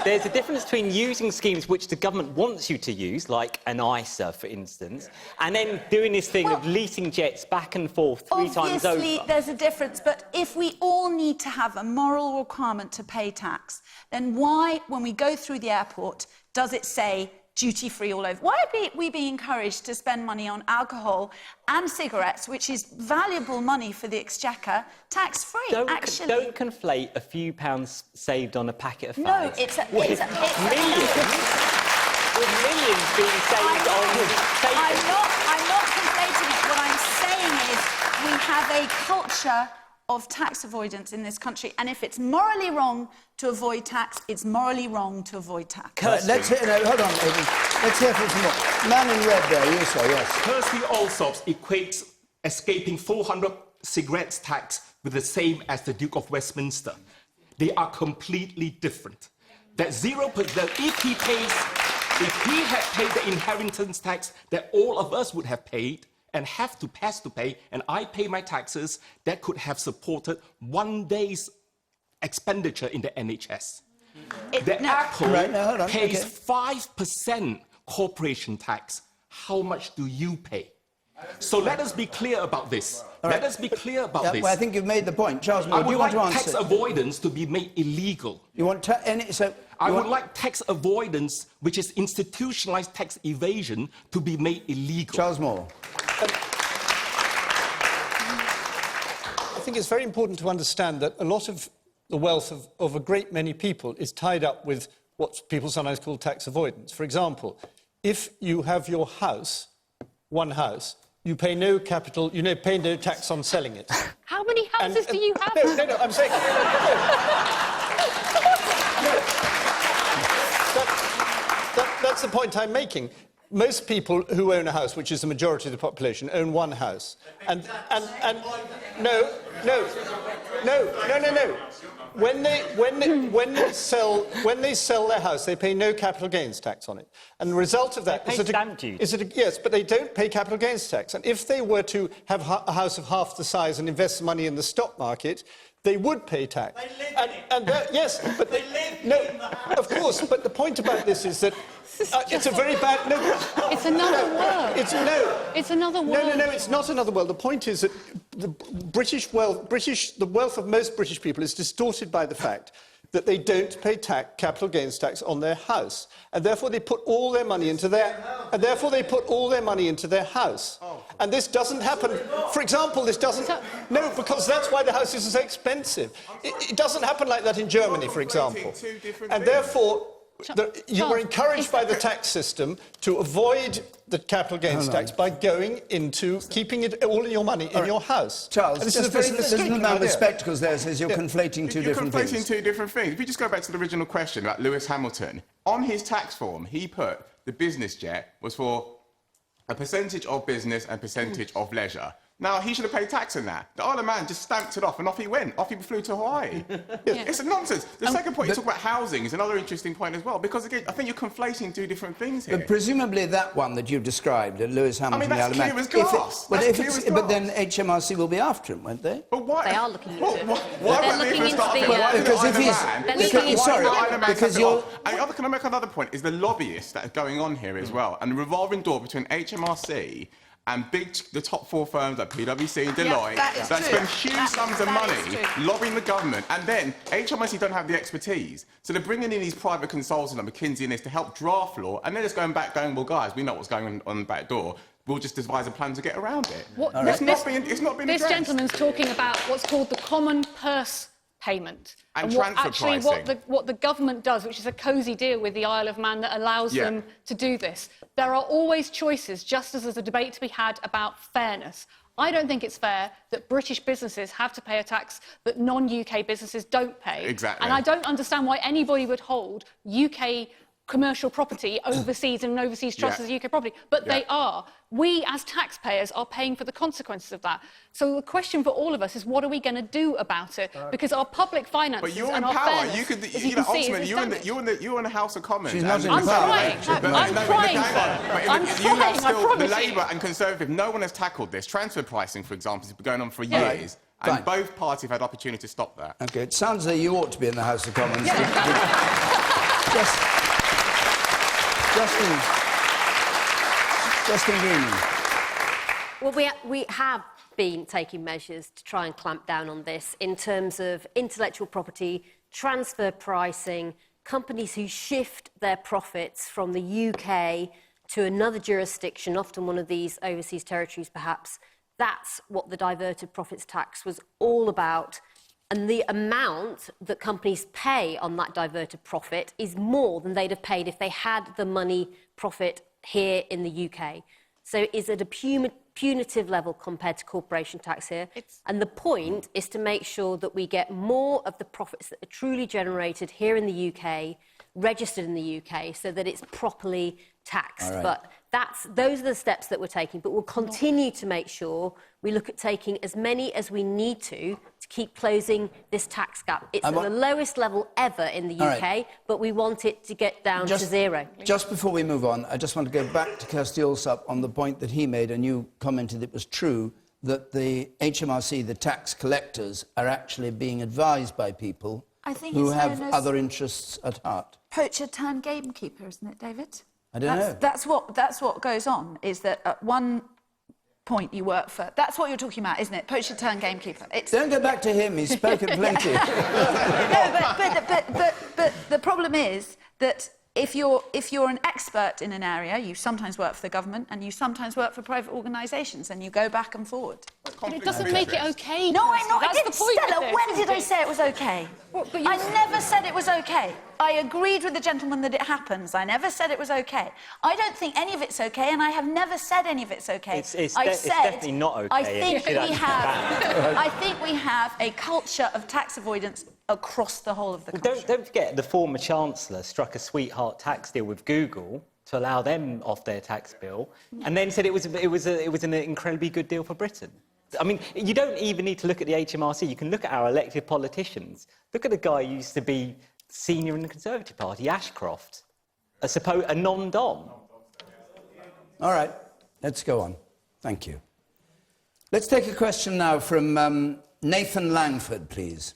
There's a difference between using schemes which the government wants you to use, like an ISA, for instance, and then doing this thing of leasing jets back and forth three times over. Obviously, there's a difference, but if we all need to have a moral requirement to pay tax, then why, when we go through the airport, does it say duty-free all over? Why are we being encouraged to spend money on alcohol and cigarettes, which is valuable money for the exchequer, tax-free, actually? Don't conflate a few pounds saved on a packet of fags. No, it's millions being saved on savings. I'm not conflating it. What I'm saying is we have a culture of tax avoidance in this country, and if it's morally wrong to avoid tax, it's morally wrong to avoid tax. Right, let's hear, no, hold on, let's hear from some more. Man in red there, you sir, yes. Kirsty Allsops equates escaping 400 cigarettes tax with the same as the Duke of Westminster. They are completely different. That 0%, if he had paid the inheritance tax that all of us would have paid, and have to pass to pay, and I pay my taxes, that could have supported one day's expenditure in the NHS. Apple pays 5% corporation tax. How much do you pay? So let us be clear about this. Let us be clear about this. Well, I think you've made the point. Charles Moore, do you want to answer? I would like tax avoidance to be made illegal. You want I would like tax avoidance, which is institutionalized tax evasion, to be made illegal. Charles Moore. I think it's very important to understand that a lot of the wealth of a great many people is tied up with what people sometimes call tax avoidance. For example, if you have your house, one house, you pay no capital, pay no tax on selling it. How many houses do you have? No, I'm saying... That's the point I'm making. Most people who own a house, which is the majority of the population, own one house. And no. When they sell their house, they pay no capital gains tax on it. And the result of that yes, but they don't pay capital gains tax. And if they were to have a house of half the size and invest the money in the stock market, they would pay tax. Yes, but of course. But the point about this is that it's a very bad. It's another world. It's another world. No, it's not another world. The point is that the wealth of most British people is distorted by the fact that they don't pay capital gains tax on their house, and therefore they put all their money into their house. And this doesn't happen. For example, this doesn't. No, because that's why the house is so expensive. It doesn't happen like that in Germany, for example. And therefore, You were encouraged by the tax system to avoid the capital gains tax by going into keeping all your money in your house. Charles, And there's a man with spectacles there says you're conflating two different things. You're conflating two different things. If you just go back to the original question about Lewis Hamilton, on his tax form, he put the business jet was for a percentage of business and percentage of leisure. Now, he should have paid tax on that. The Isle of Man just stamped it off and off he went. Off he flew to Hawaii. It's a nonsense. The second point, you talk about housing, is another interesting point as well, because, again, I think you're conflating two different things here. But presumably that one that you've described, Lewis Hamilton, I mean, that's clear as glass. But then HMRC will be after him, won't they? But why? They are looking into it. Why They're looking into the... Can I make another point? Is the lobbyists that are going on here as well, and the revolving door between HMRC and the top four firms like PwC and Deloitte that spend huge sums of money lobbying the government, and then HMRC don't have the expertise, so they're bringing in these private consultants like McKinsey and this to help draft law, and they're just going back going, well, guys, we know what's going on the back door. We'll just devise a plan to get around it. It's not being addressed. This gentleman's talking about what's called the common purse payment. And transfer pricing. What the government does, which is a cosy deal with the Isle of Man that allows them to do this. There are always choices, just as there's a debate to be had about fairness. I don't think it's fair that British businesses have to pay a tax that non-UK businesses don't pay. Exactly. And I don't understand why anybody would hold UK commercial property overseas and overseas trusts as UK property, but they are. We, as taxpayers, are paying for the consequences of that. So the question for all of us is, what are we going to do about it? Because our public finances but you're and in our power. fairness, You could, as you can see, is damaged. you're in the House of Commons. She's not in I'm power. trying. I'm trying, sir. I'm trying, I promise The you. Labour and Conservative, no one has tackled this. Transfer pricing, for example, has been going on for years. And Fine. both parties have had opportunity to stop that. OK, it sounds like you ought to be in the House of Commons. Justin Greening. Well, we have been taking measures to try and clamp down on this in terms of intellectual property, transfer pricing, companies who shift their profits from the UK to another jurisdiction, often one of these overseas territories perhaps. That's what the diverted profits tax was all about. And the amount that companies pay on that diverted profit is more than they'd have paid if they had the money profit here in the UK. So it's at a punitive level compared to corporation tax here. And the point is to make sure that we get more of the profits that are truly generated here in the UK, registered in the UK, so that it's properly taxed. All right. But those are the steps that we're taking. But we'll continue to make sure we look at taking as many as we need to keep closing this tax gap. It's at the lowest level ever in the UK, but we want it to get down to zero. Just before we move on, I just want to go back to Kirsty Allsop on the point that he made, and you commented it was true, that the HMRC, the tax collectors, are actually being advised by people who have other interests at heart. Poacher turned gamekeeper, isn't it, David? I don't know. That's what goes on, is that at one point you work for... That's what you're talking about, isn't it? Poacher turned gamekeeper. Don't go back to him, he's spoken plenty. But the problem is that if you're an expert in an area, you sometimes work for the government and you sometimes work for private organisations, and you go back and forward. But it doesn't make it OK. No, I know. That's I didn't, the point. Stella, when did I say it was OK? I never said it was OK. I agreed with the gentleman that it happens. I never said it was OK. I don't think any of it's OK, and I have never said any of it's OK. It's definitely not OK. I think we have a culture of tax avoidance across the whole of the country. Don't forget, the former Chancellor struck a sweetheart tax deal with Google to allow them off their tax bill, and then said it was an incredibly good deal for Britain. I mean, you don't even need to look at the HMRC. You can look at our elected politicians. Look at the guy who used to be senior in the Conservative Party, Ashcroft, a non-dom. All right, let's go on. Thank you. Let's take a question now from Nathan Langford, please.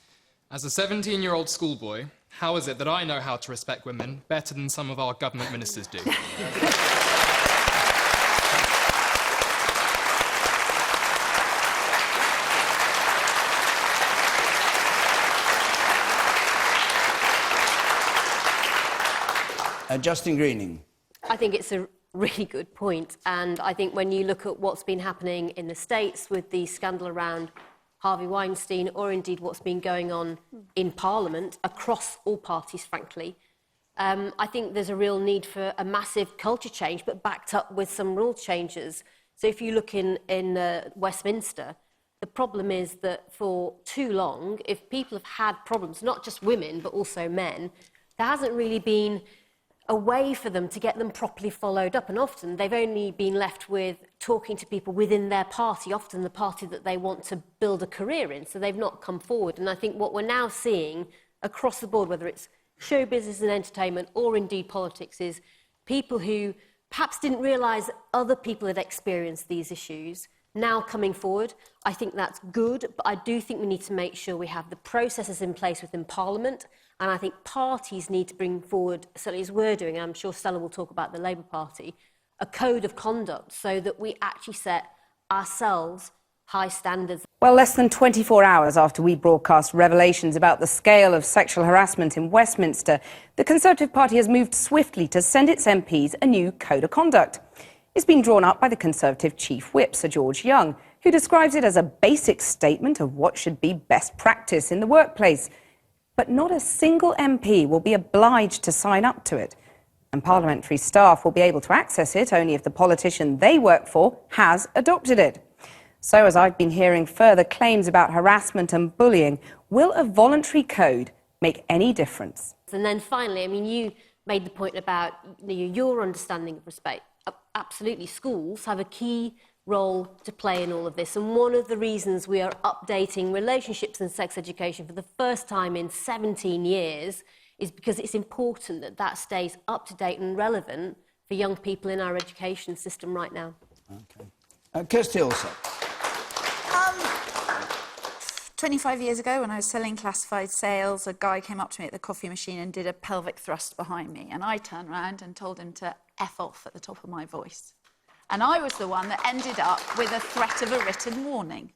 As a 17-year-old schoolboy, how is it that I know how to respect women better than some of our government ministers do? Justin Greening. I think it's a really good point. And I think when you look at what's been happening in the States with the scandal around Harvey Weinstein, or indeed what's been going on in Parliament, across all parties, frankly, I think there's a real need for a massive culture change, but backed up with some rule changes. So if you look in Westminster, the problem is that for too long, if people have had problems, not just women, but also men, there hasn't really been a way for them to get them properly followed up. And often they've only been left with talking to people within their party, often the party that they want to build a career in. So they've not come forward. And I think what we're now seeing across the board, whether it's show business and entertainment or indeed politics, is people who perhaps didn't realise other people had experienced these issues now coming forward. I think that's good, but I do think we need to make sure we have the processes in place within Parliament, and I think parties need to bring forward, certainly as we're doing, and I'm sure Stella will talk about the Labour Party, a code of conduct so that we actually set ourselves high standards. Well, less than 24 hours after we broadcast revelations about the scale of sexual harassment in Westminster, the Conservative Party has moved swiftly to send its MPs a new code of conduct. It's been drawn up by the Conservative Chief Whip, Sir George Young, who describes it as a basic statement of what should be best practice in the workplace. But not a single MP will be obliged to sign up to it. And parliamentary staff will be able to access it only if the politician they work for has adopted it. So, as I've been hearing further claims about harassment and bullying, will a voluntary code make any difference? And then finally, I mean, you made the point about your understanding of respect. Absolutely, schools have a key role to play in all of this. And one of the reasons we are updating relationships and sex education for the first time in 17 years is because it's important that that stays up to date and relevant for young people in our education system right now. Okay. Kirsty also. 25 years ago, when I was selling classified sales, a guy came up to me at the coffee machine and did a pelvic thrust behind me. And I turned around and told him to F off at the top of my voice. And I was the one that ended up with a threat of a written warning,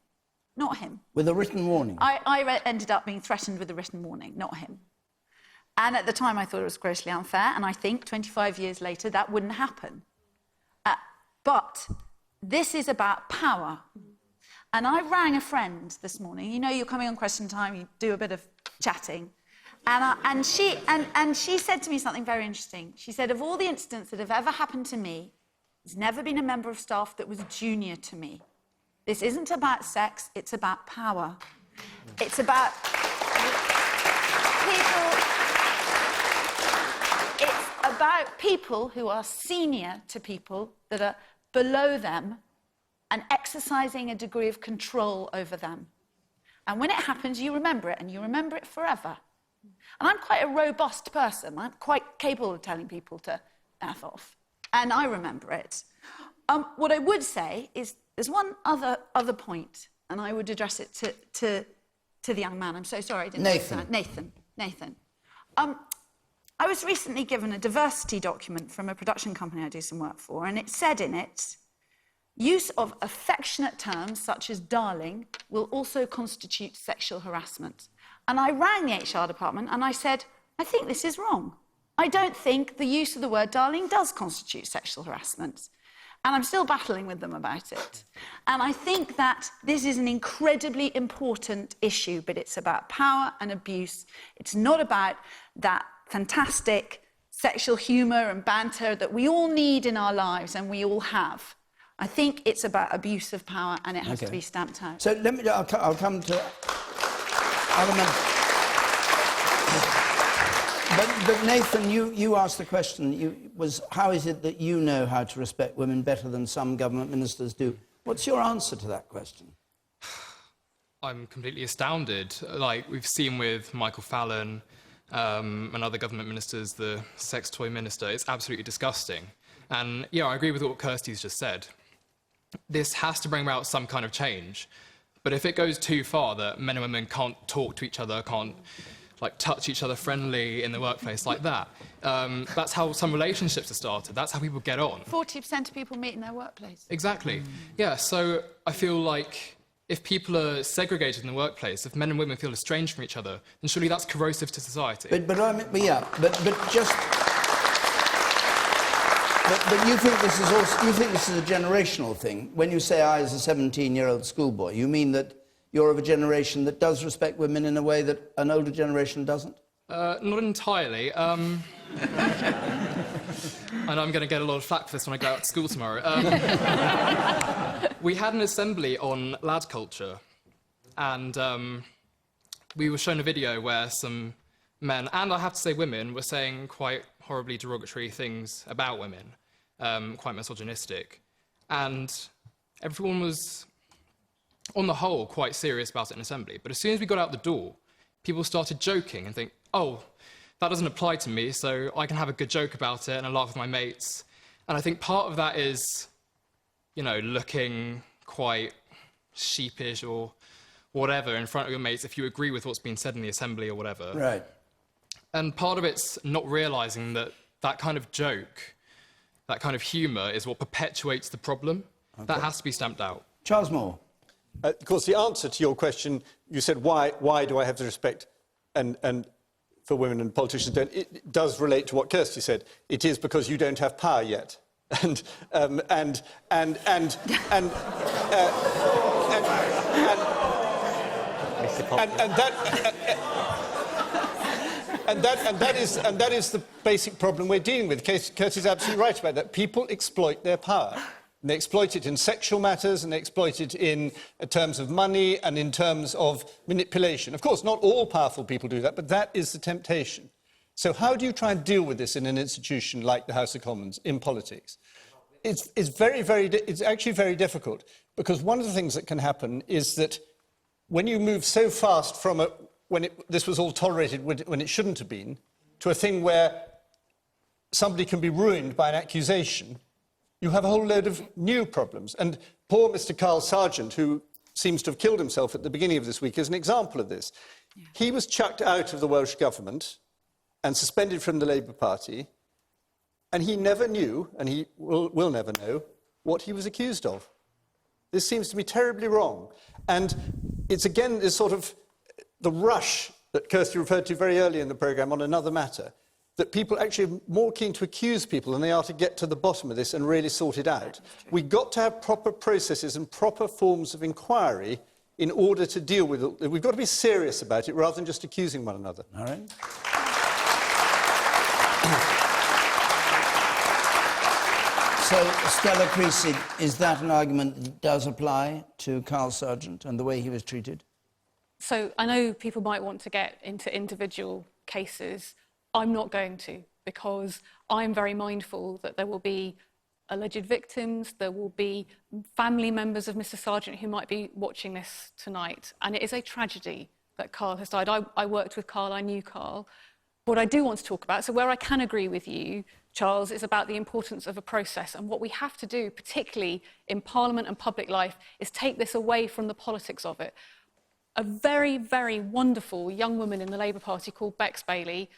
not him. With a written warning? I ended up being threatened with a written warning, not him. And at the time, I thought it was grossly unfair. And I think 25 years later, that wouldn't happen. But this is about power. And I rang a friend this morning. You know, you're coming on Question Time, you do a bit of chatting. And she said to me something very interesting. She said, of all the incidents that have ever happened to me, there's never been a member of staff that was junior to me. This isn't about sex, it's about power. It's about people. It's about people who are senior to people that are below them and exercising a degree of control over them. And when it happens, you remember it, and you remember it forever. And I'm quite a robust person. I'm quite capable of telling people to F off. And I remember it. What I would say is there's one other point, and I would address it to the young man. I'm so sorry I didn't understand. Nathan. I was recently given a diversity document from a production company I do some work for, and it said in it, use of affectionate terms such as darling will also constitute sexual harassment. And I rang the HR department and I said, I think this is wrong. I don't think the use of the word darling does constitute sexual harassment. And I'm still battling with them about it. And I think that this is an incredibly important issue, but it's about power and abuse. It's not about that fantastic sexual humour and banter that we all need in our lives and we all have. I think it's about abuse of power, and it has to be stamped out. So I'll come to other members. But Nathan, you asked the question, how is it that you know how to respect women better than some government ministers do? What's your answer to that question? I'm completely astounded. Like we've seen with Michael Fallon and other government ministers, the sex toy minister, it's absolutely disgusting. And yeah, I agree with what Kirsty's just said. This has to bring about some kind of change. But if it goes too far that men and women can't talk to each other, can't like touch each other friendly in the workplace like that, that's how some relationships are started. That's how people get on. 40% of people meet in their workplace. Exactly. Yeah, so I feel like if people are segregated in the workplace, if men and women feel estranged from each other, then surely that's corrosive to society. But you think this is also, you think this is a generational thing? When you say I as a 17-year-old schoolboy, you mean that you're of a generation that does respect women in a way that an older generation doesn't? Not entirely. And I'm going to get a lot of flack for this when I go out to school tomorrow. We had an assembly on lad culture, and we were shown a video where some men, and I have to say women, were saying quite horribly derogatory things about women, quite misogynistic. And everyone was, on the whole, quite serious about it in assembly. But as soon as we got out the door, people started joking and think, oh, that doesn't apply to me, so I can have a good joke about it and I laugh with my mates. And I think part of that is, you know, looking quite sheepish or whatever in front of your mates if you agree with what's been said in the assembly or whatever. Right. And part of it's not realising that that kind of joke, that kind of humour is what perpetuates the problem. Okay. That has to be stamped out. Charles Moore. Of course, the answer to your question, you said, why do I have to respect and for women and politicians don't, it does relate to what Kirsty said. It is because you don't have power yet. And that is the basic problem we're dealing with. Kirsty's absolutely right about that. People exploit their power. And they exploit it in sexual matters, and they exploit it in terms of money and in terms of manipulation. Of course, not all powerful people do that, but that is the temptation. So how do you try and deal with this in an institution like the House of Commons, in politics? It's actually very difficult, because one of the things that can happen is that when you move so fast from this was all tolerated when it shouldn't have been, to a thing where somebody can be ruined by an accusation, you have a whole load of new problems. And poor Mr. Carl Sargent, who seems to have killed himself at the beginning of this week, is an example of this. Yeah. He was chucked out of the Welsh government and suspended from the Labour Party, and he never knew, and he will never know, what he was accused of. This seems to me terribly wrong. And it's again this sort of the rush that Kirsty referred to very early in the programme on another matter, that people actually are more keen to accuse people than they are to get to the bottom of this and really sort it out. We've got to have proper processes and proper forms of inquiry in order to deal with it. We've got to be serious about it rather than just accusing one another. All right. So, Stella Creasy, is that an argument that does apply to Carl Sargent and the way he was treated? So I know people might want to get into individual cases. I'm not going to, because I'm very mindful that there will be alleged victims, there will be family members of Mr. Sargent who might be watching this tonight. And it is a tragedy that Carl has died. I worked with Carl, I knew Carl. What I do want to talk about, so where I can agree with you, Charles, is about the importance of a process. And what we have to do, particularly in Parliament and public life, is take this away from the politics of it. A very, very wonderful young woman in the Labour Party called Bex Bailey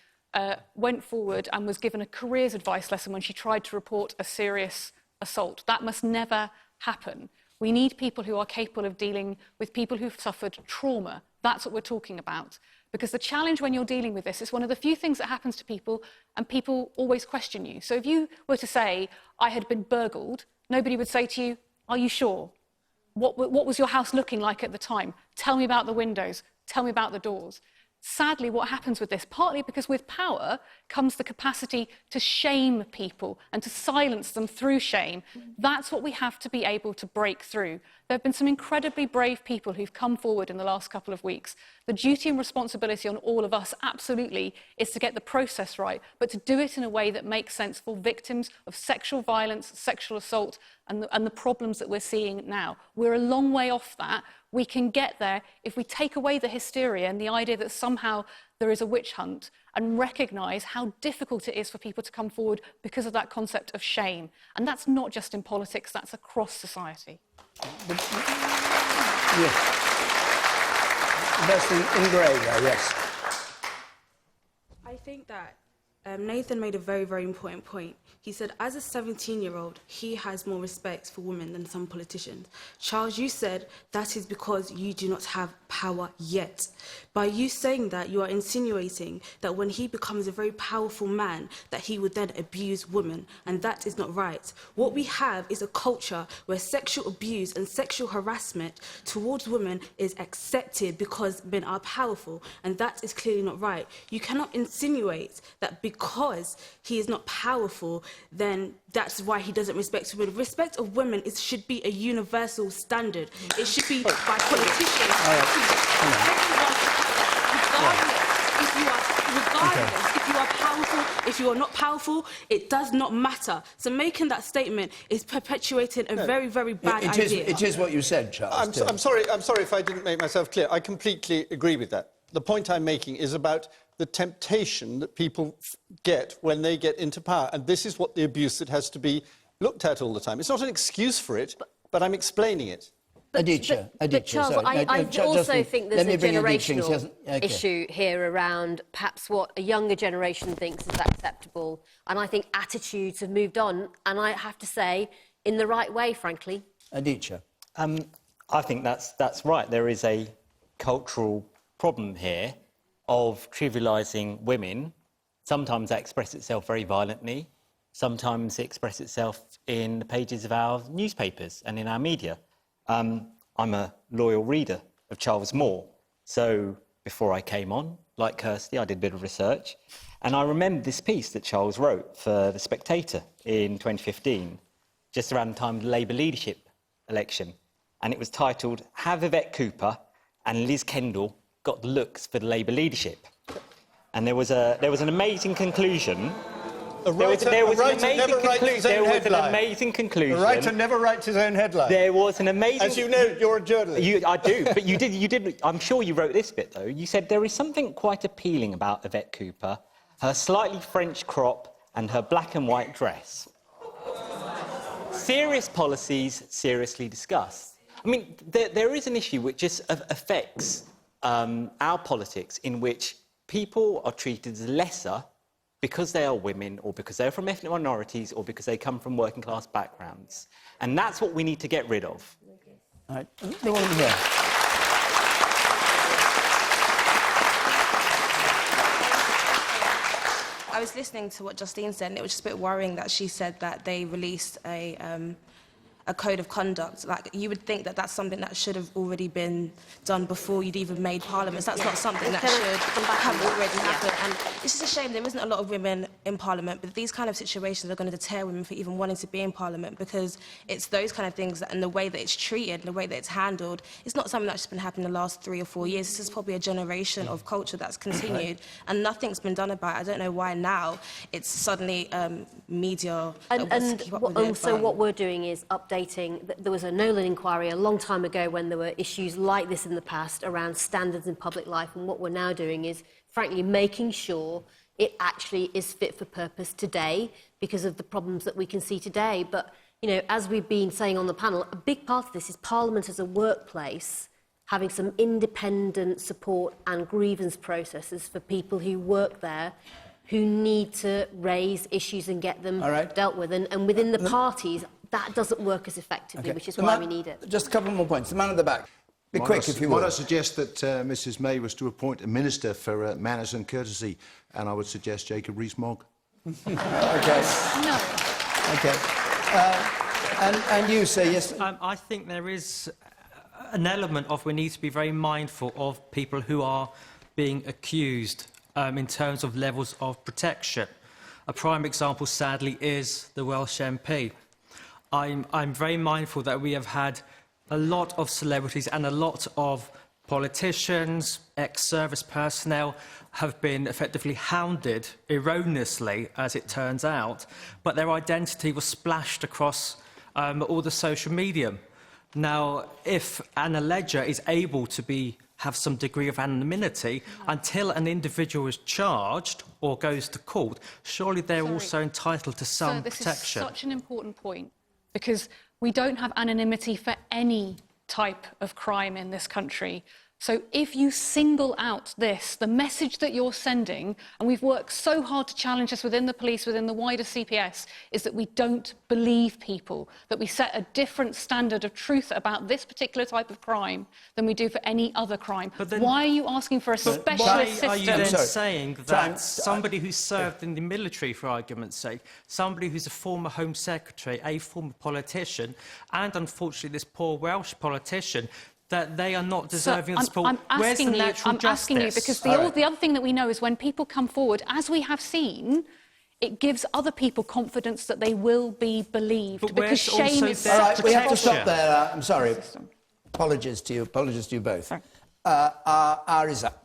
went forward and was given a careers advice lesson when she tried to report a serious assault. That must never happen. We need people who are capable of dealing with people who've suffered trauma. That's what we're talking about. Because the challenge when you're dealing with this is one of the few things that happens to people, and people always question you. So if you were to say, I had been burgled, nobody would say to you, are you sure? What was your house looking like at the time? Tell me about the windows. Tell me about the doors. Sadly, what happens with this, partly because with power comes the capacity to shame people and to silence them through shame. That's what we have to be able to break through. There have been some incredibly brave people who've come forward in the last couple of weeks. The duty and responsibility on all of us, absolutely, is to get the process right, but to do it in a way that makes sense for victims of sexual violence, sexual assault, and the problems that we're seeing now. We're a long way off that. We can get there if we take away the hysteria and the idea that somehow there is a witch hunt, and recognise how difficult it is for people to come forward because of that concept of shame. And that's not just in politics, that's across society. Yes. The best in grey there, yes. I think that Nathan made a very, very important point. He said, as a 17-year-old, he has more respect for women than some politicians. Charles, you said that is because you do not have power yet. By you saying that, you are insinuating that when he becomes a very powerful man, that he would then abuse women, and that is not right. What we have is a culture where sexual abuse and sexual harassment towards women is accepted because men are powerful, and that is clearly not right. You cannot insinuate that because he is not powerful, then that's why he doesn't respect women. Respect of women should be a universal standard. It should be by politicians. Regardless, if you are powerful, if you are not powerful, it does not matter. So making that statement is perpetuating a very, very bad idea. It is what you said, Charles. I'm sorry if I didn't make myself clear. I completely agree with that. The point I'm making is about the temptation that people get when they get into power. And this is what the abuse that has to be looked at all the time. It's not an excuse for it, but I'm explaining it. Aditya, Charles, I also think there's a generational issue here around perhaps what a younger generation thinks is acceptable. And I think attitudes have moved on, and I have to say, in the right way, frankly. Aditya. I think that's right. There is a cultural problem here of trivialising women. Sometimes that expresses itself very violently. Sometimes it expresses itself in the pages of our newspapers and in our media. I'm a loyal reader of Charles Moore, so before I came on, like Kirsty, I did a bit of research, and I remember this piece that Charles wrote for The Spectator in 2015, just around the time of the Labour leadership election, and it was titled, "Have Yvette Cooper and Liz Kendall got the looks for the Labour leadership?" And there was an amazing conclusion. A writer never writes his own headline. There was an amazing conclusion. A writer never writes his own headline. There was an amazing... As you know, you're a journalist. I do, but you did... I'm sure you wrote this bit, though. You said there is something quite appealing about Yvette Cooper, her slightly French crop and her black and white dress. Serious policies, seriously discussed. I mean, there is an issue which just affects our politics in which people are treated as lesser because they are women, or because they're from ethnic minorities, or because they come from working class backgrounds. And that's what we need to get rid of. All right. The one here. I was listening to what Justine said, and it was just a bit worrying that she said that they released a code of conduct. Like, you would think that that's something that should have already been done before you'd even made Parliament. That's not something that should have already happened. And it's just a shame there isn't a lot of women in Parliament, but these kind of situations are going to deter women from even wanting to be in Parliament, because it's those kind of things that, and the way that it's treated, and the way that it's handled, it's not something that's just been happening the last 3 or 4 years. This is probably a generation of culture that's continued, and nothing's been done about it. I don't know why now it's suddenly media that wants to keep up with it. So what we're doing is updating. There was a Nolan inquiry a long time ago when there were issues like this in the past around standards in public life, and what we're now doing is, frankly, making sure it actually is fit for purpose today because of the problems that we can see today. But, you know, as we've been saying on the panel, a big part of this is Parliament as a workplace having some independent support and grievance processes for people who work there, who need to raise issues and get them dealt with. And within the parties, that doesn't work as effectively, which is why we need it. Just a couple more points. The man at the back. Be quick, if you will. Might I suggest that Mrs May was to appoint a minister for manners and courtesy, and I would suggest Jacob Rees-Mogg. Okay. No. Okay. And you say yes? I think there is an element of we need to be very mindful of people who are being accused in terms of levels of protection. A prime example, sadly, is the Welsh MP. I'm very mindful that we have had a lot of celebrities and a lot of politicians, ex-service personnel have been effectively hounded erroneously, as it turns out, but their identity was splashed across all the social media. Now, if an alleger is able to have some degree of anonymity until an individual is charged or goes to court, surely they're also entitled to some protection. This is such an important point, because we don't have anonymity for any type of crime in this country. So if you single out this, the message that you're sending, and we've worked so hard to challenge this within the police, within the wider CPS, is that we don't believe people, that we set a different standard of truth about this particular type of crime than we do for any other crime. Why are you asking for a specialist system? Why are you then saying that somebody who served in the military, for argument's sake, somebody who's a former Home Secretary, a former politician, and unfortunately this poor Welsh politician, that they are not deserving of support? Where's the natural justice? I'm asking you because the other thing that we know is when people come forward, as we have seen, it gives other people confidence that they will be believed, because shame is we have to stop there. I'm sorry. Apologies to you both. Our hour is up.